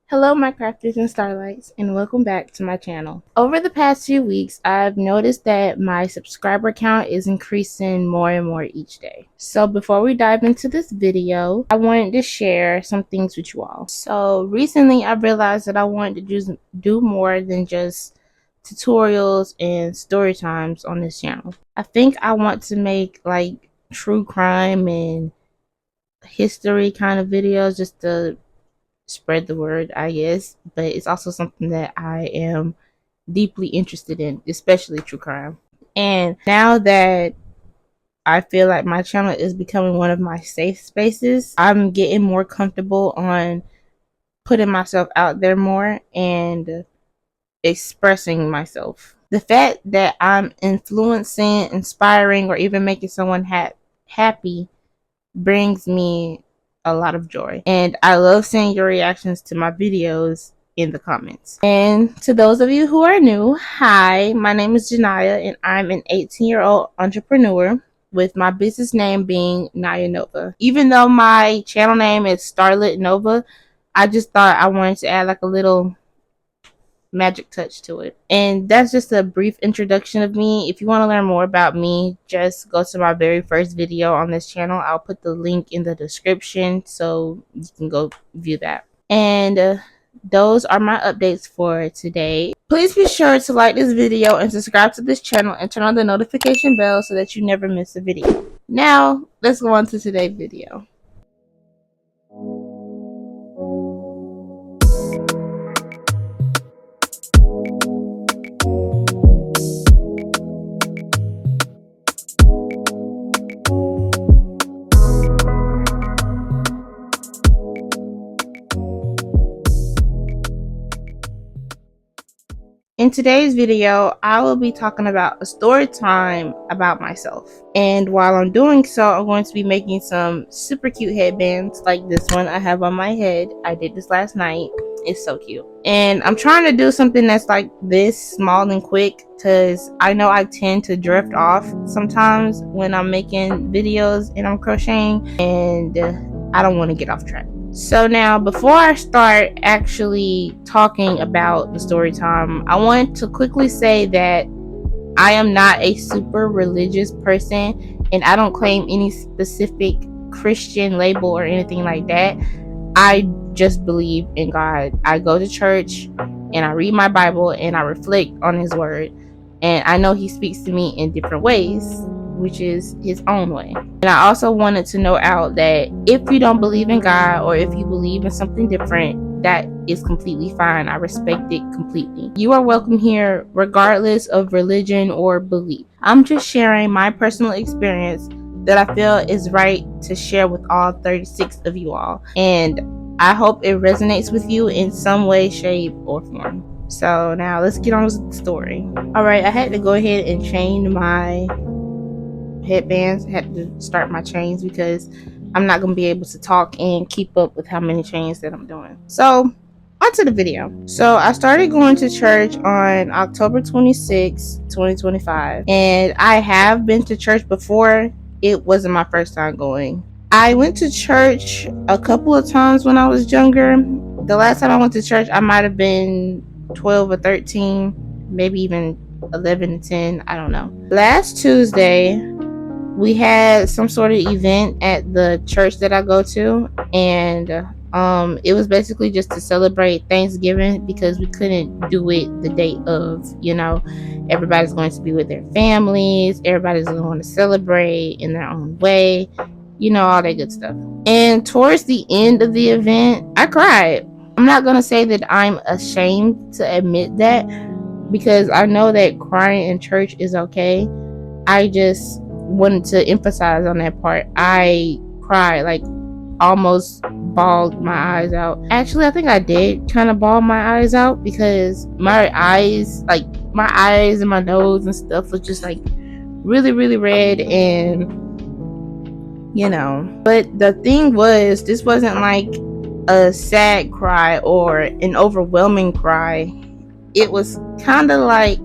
Hello my crafters and starlights, and welcome back to my channel. Over the past few weeks, I've noticed that my subscriber count is increasing more and more each day. So before we dive into this video, I wanted to share some things with you all. So recently I realized that I wanted to just do more than just tutorials and story times on this channel. I think I want to make like true crime and history kind of videos just to spread the word, I guess, but it's also something that I am deeply interested in, especially true crime. And now that I feel like my channel is becoming one of my safe spaces, I'm getting more comfortable on putting myself out there more and expressing myself. The fact that I'm influencing, inspiring, or even making someone happy brings me a lot of joy, and I love seeing your reactions to my videos in the comments. And to those of you who are new, hi, my name is Janaya, and I'm an 18-year-old entrepreneur with my business name being Naya Nova. Even though my channel name is Starlit Nova, I just thought I wanted to add like a little magic touch to it. And that's just a brief introduction of me. If you want to learn more about me, just go to my very first video on this channel. I'll put the link in the description so you can go view that. And those are my updates for today. Please be sure to like this video and subscribe to this channel and turn on the notification bell so that you never miss a video. Now let's go on to today's video. In today's video, I will be talking about a story time about myself. And while I'm doing so, I'm going to be making some super cute headbands like this one I have on my head. I did this last night. It's so cute. And I'm trying to do something that's like this small and quick because I know I tend to drift off sometimes when I'm making videos and I'm crocheting, and I don't want to get off track. So now, before I start actually talking about the story time, I want to quickly say that I am not a super religious person, and I don't claim any specific Christian label or anything like that. I just believe in God. I go to church and I read my Bible and I reflect on His Word, and I know He speaks to me in different ways, which is His own way. And I also wanted to note out that if you don't believe in God, or if you believe in something different, that is completely fine. I respect it completely. You are welcome here regardless of religion or belief. I'm just sharing my personal experience that I feel is right to share with all 36 of you all, and I hope it resonates with you in some way, shape, or form. So now let's get on with the story. Alright, I had to go ahead and chain my headbands. I had to start my chains because I'm not going to be able to talk and keep up with how many chains that I'm doing. So onto the video. So I started going to church on October 26, 2025, and I have been to church before. It wasn't my first time going. I went to church a couple of times when I was younger. The last time I went to church, I might have been 12 or 13, maybe even 11 and 10, I don't know. Last Tuesday, we had some sort of event at the church that I go to, and it was basically just to celebrate Thanksgiving because we couldn't do it the day of. Everybody's going to be with their families, everybody's going to celebrate in their own way, all that good stuff. And towards the end of the event, I cried. I'm not going to say that I'm ashamed to admit that, because I know that crying in church is okay. I just wanted to emphasize on that part. I cried, like almost bawled my eyes out. Actually, I think I did kind of bawl my eyes out because my eyes and my nose and stuff was just like really, really red, and but the thing was, this wasn't like a sad cry or an overwhelming cry. It was kind of like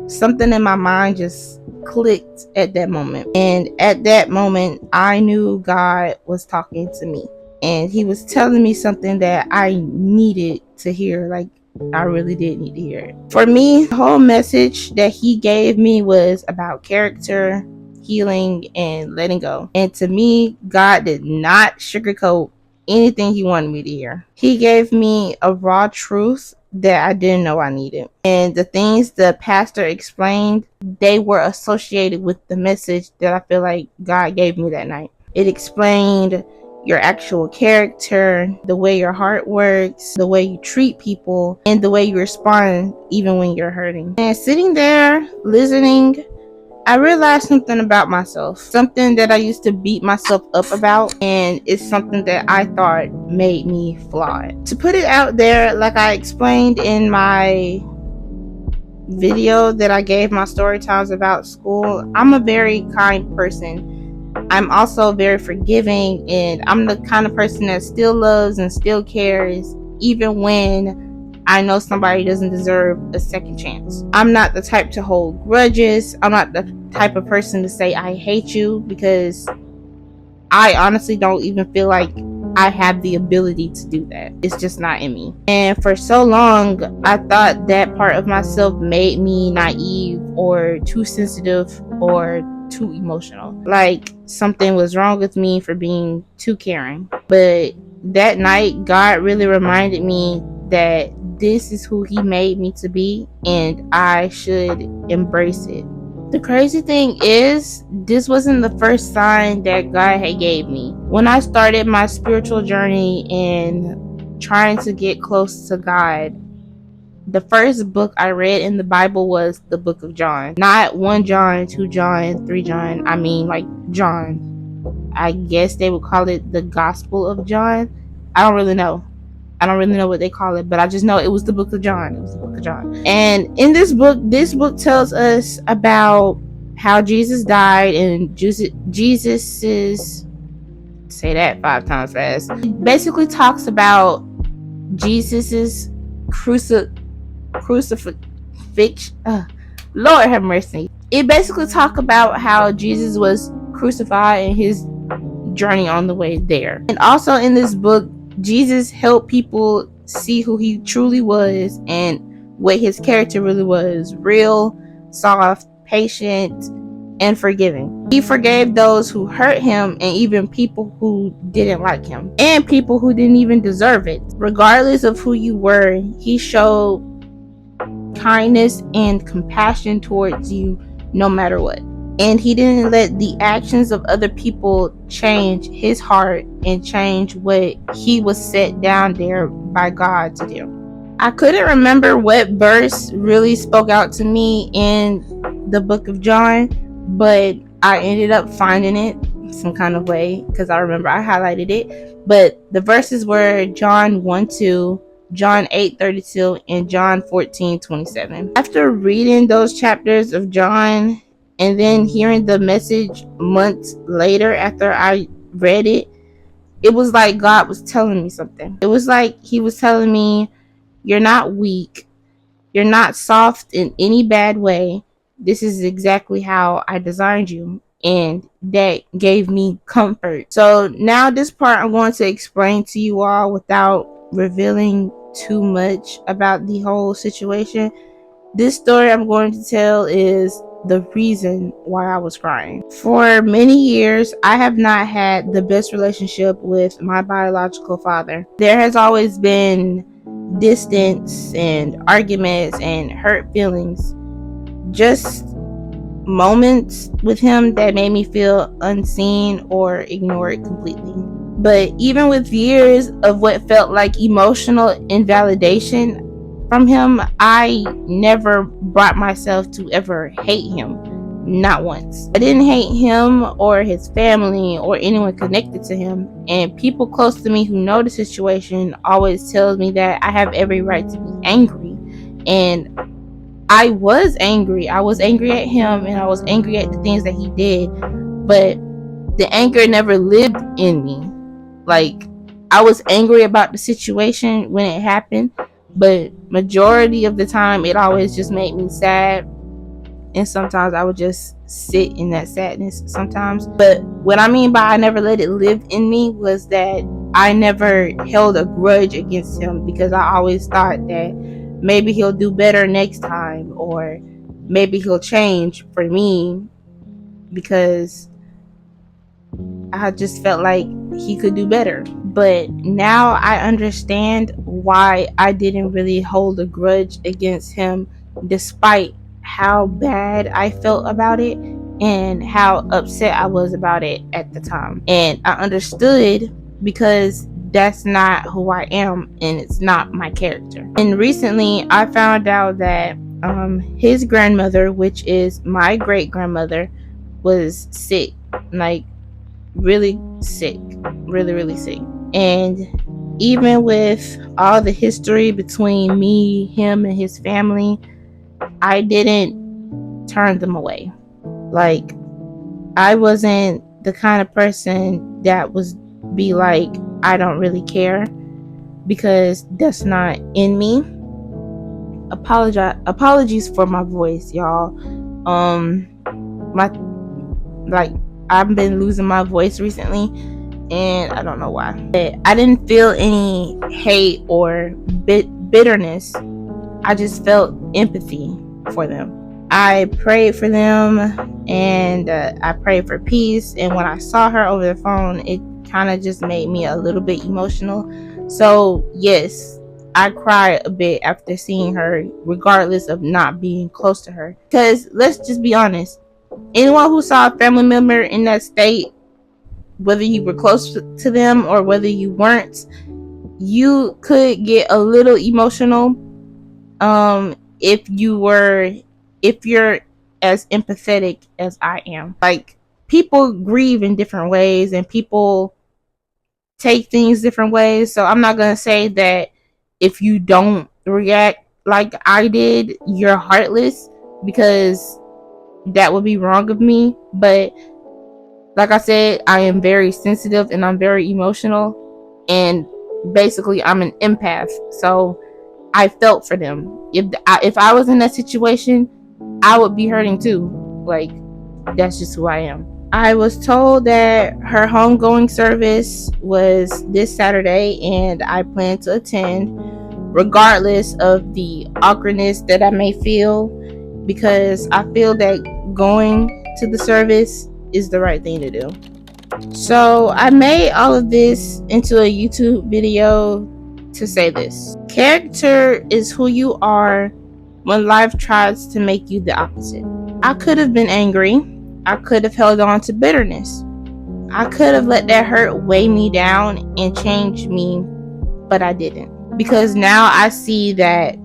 something in my mind just clicked at that moment. And at that moment, I knew God was talking to me. and he was telling me something that I needed to hear. Like, I really did need to hear it. For me, the whole message that he gave me was about character, healing, and letting go. And to me, God did not sugarcoat anything he wanted me to hear. He gave me a raw truth that I didn't know I needed. And the things the pastor explained, they were associated with the message that I feel like God gave me that night. It explained your actual character, the way your heart works, the way you treat people, and the way you respond even when you're hurting. And sitting there listening, I realized something about myself, something that I used to beat myself up about, and it's something that I thought made me flawed. To put it out there, like I explained in my video that I gave my story times about school, I'm a very kind person. I'm also very forgiving, and I'm the kind of person that still loves and still cares even when I know somebody doesn't deserve a second chance. I'm not the type to hold grudges. I'm not the type of person to say I hate you, because I honestly don't even feel like I have the ability to do that. It's just not in me. And for so long, I thought that part of myself made me naive or too sensitive or too emotional. Like something was wrong with me for being too caring. But that night, God really reminded me that this is who he made me to be, and I should embrace it. The crazy thing is, this wasn't the first sign that God had gave me. When I started my spiritual journey and trying to get close to God, the first book I read in the Bible was the book of John. Not 1 John, 2 John, 3 John. I mean, like John. I guess they would call it the Gospel of John. I don't really know what they call it, but I just know it was the book of John. It was the book of John. And in this book tells us about how Jesus died, and Jesus's, say that 5 times fast. It basically talks about Jesus's crucifixion. Lord have mercy. It basically talks about how Jesus was crucified and his journey on the way there. And also in this book, Jesus helped people see who he truly was and what his character really was: real, soft, patient, and forgiving. He forgave those who hurt him, and even people who didn't like him, and people who didn't even deserve it. Regardless of who you were, he showed kindness and compassion towards you no matter what. And he didn't let the actions of other people change his heart and change what he was set down there by God to do. I couldn't remember what verse really spoke out to me in the book of John, but I ended up finding it some kind of way because I remember I highlighted it. But the verses were John 1:2, John 8:32, and John 14:27. After reading those chapters of John and then hearing the message months later after I read it, it was like God was telling me something. It was like he was telling me, you're not weak. You're not soft in any bad way. This is exactly how I designed you. And that gave me comfort. So now this part I'm going to explain to you all without revealing too much about the whole situation. This story I'm going to tell is the reason why I was crying. For many years, I have not had the best relationship with my biological father. There has always been distance and arguments and hurt feelings. Just moments with him that made me feel unseen or ignored completely. But even with years of what felt like emotional invalidation from him, I never brought myself to ever hate him. Not once. I didn't hate him or his family or anyone connected to him. And people close to me who know the situation always tells me that I have every right to be angry. And I was angry. I was angry at him, and I was angry at the things that he did. But the anger never lived in me. Like, I was angry about the situation when it happened, but majority of the time it always just made me sad, and sometimes I would just sit in that sadness sometimes. But what I mean by I never let it live in me was that I never held a grudge against him because I always thought that maybe he'll do better next time, or maybe he'll change for me, because I just felt like he could do better. But now I understand why I didn't really hold a grudge against him, despite how bad I felt about it and how upset I was about it at the time. And I understood, because that's not who I am and it's not my character. And recently I found out that his grandmother, which is my great grandmother, was sick, like really sick, really sick. And even with all the history between me, him, and his family, I didn't turn them away. Like, I wasn't the kind of person that was be like, I don't really care, because that's not in me. Apologies for my voice, y'all. I've been losing my voice recently, and I don't know why. But I didn't feel any hate or bitterness. I just felt empathy for them. I prayed for them, and I prayed for peace. And when I saw her over the phone, it kind of just made me a little bit emotional. So yes, I cried a bit after seeing her, regardless of not being close to her. Because let's just be honest, anyone who saw a family member in that state, whether you were close to them or whether you weren't, you could get a little emotional if you're as empathetic as I am. Like, people grieve in different ways and people take things different ways. So I'm not gonna say that if you don't react like I did, you're heartless, because that would be wrong of me. But like I said, I am very sensitive and I'm very emotional, and basically I'm an empath. So I felt for them. If I was in that situation, I would be hurting too. Like, that's just who I am. I was told that her homegoing service was this Saturday, and I plan to attend, regardless of the awkwardness that I may feel, because I feel that going to the service is the right thing to do. So I made all of this into a YouTube video to say this: character is who you are when life tries to make you the opposite. I could have been angry. I could have held on to bitterness. I could have let that hurt weigh me down and change me, but I didn't. Because now I see that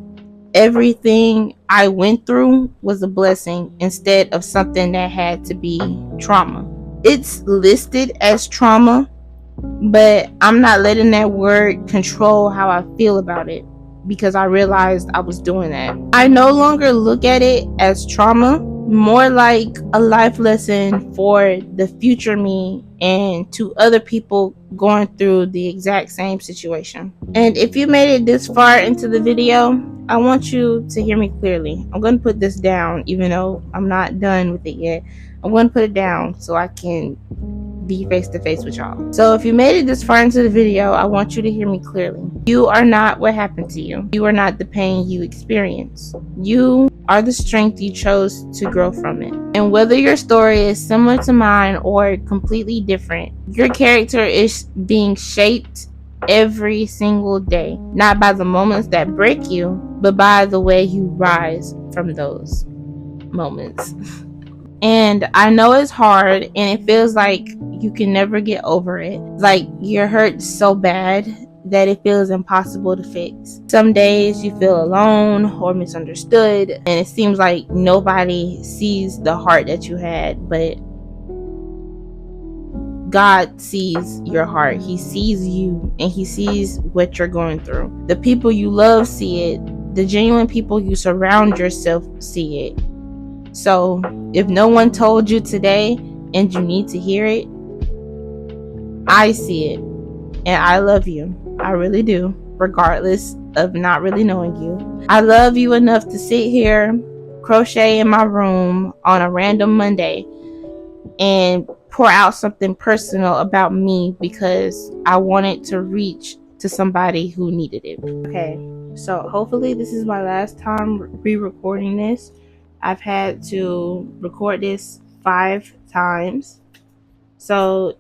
everything I went through was a blessing instead of something that had to be trauma. It's listed as trauma, but I'm not letting that word control how I feel about it, because I realized I was doing that. I no longer look at it as trauma, more like a life lesson for the future me and to other people going through the exact same situation. And if you made it this far into the video, I want you to hear me clearly. I'm going to put this down, even though I'm not done with it yet. I'm going to put it down so I can be face to face with y'all. So if you made it this far into the video, I want you to hear me clearly. You are not what happened to you. You are not the pain you experienced. You are the strength you chose to grow from it. And whether your story is similar to mine or completely different, your character is being shaped every single day, not by the moments that break you, but by the way you rise from those moments. And I know it's hard, and it feels like you can never get over it. Like, you're hurt so bad that it feels impossible to fix. Some days you feel alone or misunderstood, and it seems like nobody sees the heart that you had, but God sees your heart. He sees you, and He sees what you're going through. The people you love see it. The genuine people you surround yourself see it. So if no one told you today and you need to hear it, I see it, and I love you. I really do, regardless of not really knowing you. I love you enough to sit here, crochet in my room on a random Monday, and pour out something personal about me because I wanted to reach to somebody who needed it. Okay, so hopefully this is my last time re-recording this. I've had to record this 5 times. So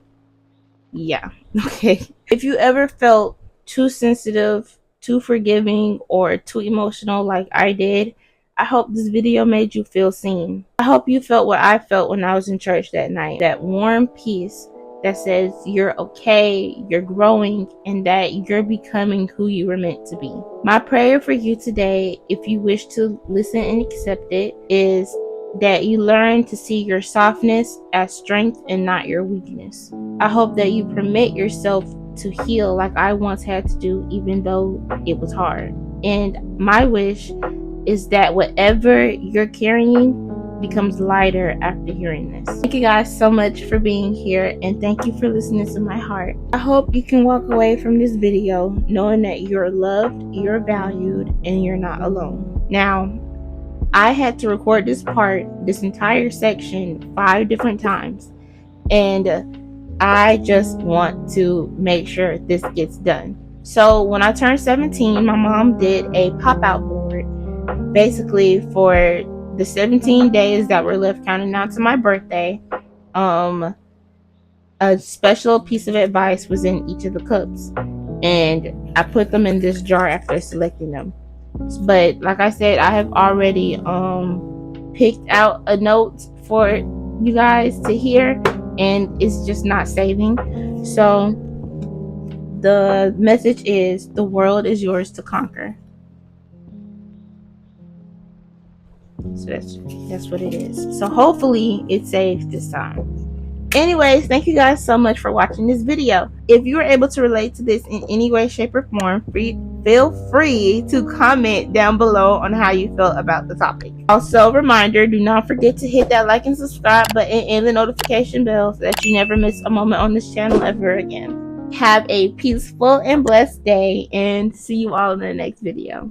yeah, okay. If you ever felt too sensitive, too forgiving, or too emotional like I did, I hope this video made you feel seen. I hope you felt what I felt when I was in church that night. That warm peace that says you're okay, you're growing, and that you're becoming who you were meant to be. My prayer for you today, if you wish to listen and accept it, is that you learn to see your softness as strength and not your weakness. I hope that you permit yourself to heal like I once had to do, even though it was hard. And my wish is that whatever you're carrying becomes lighter after hearing this. Thank you guys so much for being here, and thank you for listening to my heart. I hope you can walk away from this video knowing that you're loved, you're valued, and you're not alone. Now, I had to record this entire section 5 different times, and I just want to make sure this gets done. So when I turned 17, my mom did a pop-out board basically for the 17 days that were left counting down to my birthday. A special piece of advice was in each of the cups, and I put them in this jar after selecting them. But like I said, I have already picked out a note for you guys to hear, and it's just not saving. So the message is, the world is yours to conquer. So that's what it is. So hopefully it saves this time. Anyways, thank you guys so much for watching this video. If you were able to relate to this in any way, shape, or form, feel free to comment down below on how you felt about the topic. Also, reminder, do not forget to hit that like and subscribe button and the notification bell so that you never miss a moment on this channel ever again. Have a peaceful and blessed day, and see you all in the next video.